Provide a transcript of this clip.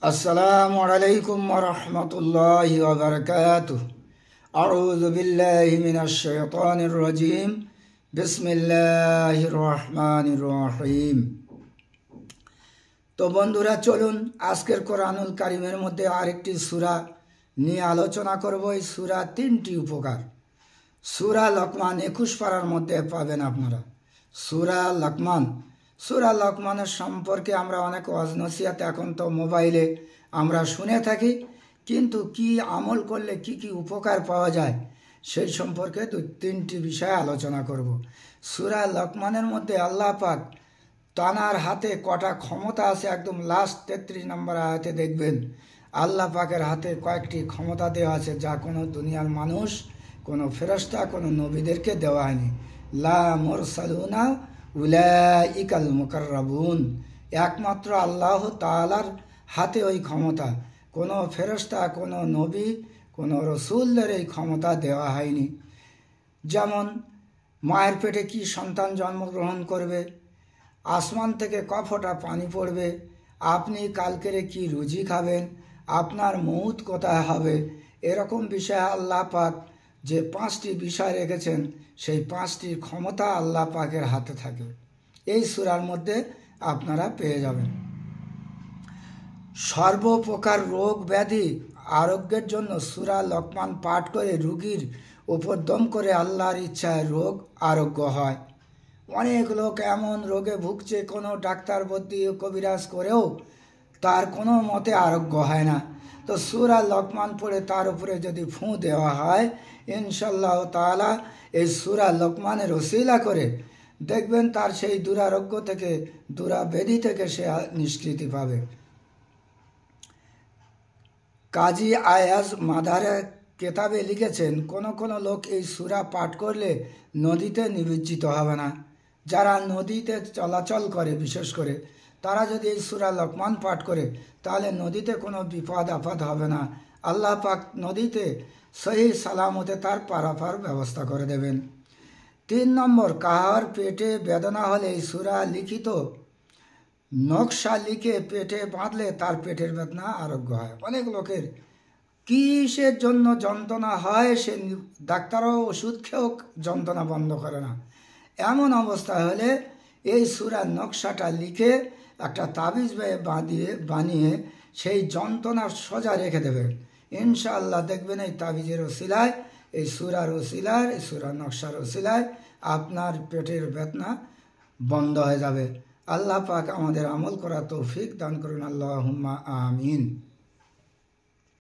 अस्सलामु अलैकुम वरहमतुल्लाहि वबरकातुह। अऊज़ु बिल्लाहि मिनश शैतानिर रजीम। बिस्मिल्लाहिर रहमानिर रहीम। तो बंधुरा चलुन आजकेर कुरानुल कारिमेर मध्य आरेकटी सूरा निये आलोचना करब। এই सूरा तीनटी उपकार। सूरा लकमान 21 पारार मध्य पाबेन आपनारा। सूरा लकमानेर सम्पर्के आमरा अनेक ओयाज नसिहत एखन तो मोबाइले आमरा शुने थाकी, किन्तु की आमल करले की उपकार पाওয়া যায় সেই সম্পর্কে তিনটি বিষয় আলোচনা করব। सूरा लकमानेर मध्य आल्लाह पाक तानार हाथे कटा क्षमता आछे एकदम लास्ट 33 नम्बर आयाते देखबेन आल्लाह पाकेर हाथे कयेकटी क्षमता देওয়া আছে যা কোনো দুনিয়ার মানুষ কোনো ফেরেশতা কোনো নবীদেরকে দেওয়া হয়নি। লা মুরসালুনা উলাইকাল মুকাররাবুন। একমাত্র আল্লাহ তাআলার হাতে ওই ক্ষমতা, কোনো ফেরেশতা কোনো নবী কোনো রসুলদের এই ক্ষমতা দেওয়া হয়নি। যেমন মায়ের পেটে কি সন্তান জন্মগ্রহণ করবে, আসমান থেকে ক ফোঁটা পানি পড়বে, আপনি কালকেরে কি রুজি খাবেন, আপনার মউত কোথায় হবে, এরকম বিষয়ে আল্লাহ পাক যে 5টি বিষয় রেখেছেন সেই 5টির ক্ষমতা আল্লাহ পাকের হাতে থাকে। এই সূরার মধ্যে আপনারা পেয়ে যাবেন। সর্বপ্রকার রোগ ব্যাধি আরোগ্যের জন্য সূরা লকমান পাঠ করে রোগীর উপর দম করে আল্লাহর ইচ্ছায় রোগ আরোগ্য হয়। অনেক লোক এমন রোগে ভুগছে কোনো ডাক্তার বুদ্ধি কবিরাজ করেও তার কোনো মতে আরোগ্য হয় না। তো সূরা লকমান পড়ে তার উপরে যদি ফু দেওয়া হয় ইনশাআল্লাহ তাআলা এই সূরা লকমানের ওসিলা করে দেখবেন তার সেই দুরারোগ্য থেকে দুরাব্যাধি থেকে সে নিষ্কৃতি পাবে। কাজী আয়াজ মাদারে কেতাবে লিখেছেন কোন লোক এই সূরা পাঠ করলে নদীতে নিমজ্জিত হবে না। যারা নদীতে চলাচল করে বিশেষ করে তারা যদি এই সূরা লকমান পাঠ করে তাহলে নদীতে কোনো বিপদ আপদ হবে না। আল্লাহ পাক নদীতে সহি সালামতে তার পারাপার ব্যবস্থা করে দেবেন। 3 নম্বর, কাহার পেটে বেদনা হলে এই সূরা লিখিত নকশা লিখে পেটে বাঁধলে তার পেটের বেদনা আরোগ্য হয়। অনেক লোকের কিসের জন্য যন্ত্রণা হয় সে ডাক্তারও ওষুধ খেয়েও যন্ত্রণা বন্ধ করে না। এমন অবস্থা হলে এই সূরার নকশাটা লিখে একটা তাবিজ বানিয়ে সেই যন্ত্রণা সোজা রেখে দেবেন। ইনশাআল্লাহ দেখবেন এই তাবিজের ওসিলায় এই সূরার ওসিলায় এই সূরার নকশার ওসিলায় আপনার পেটের বেদনা বন্ধ হয়ে যাবে। আল্লাহ পাক আমাদের আমল করা তৌফিক দান করুন। আল্লাহুম্মা আমিন।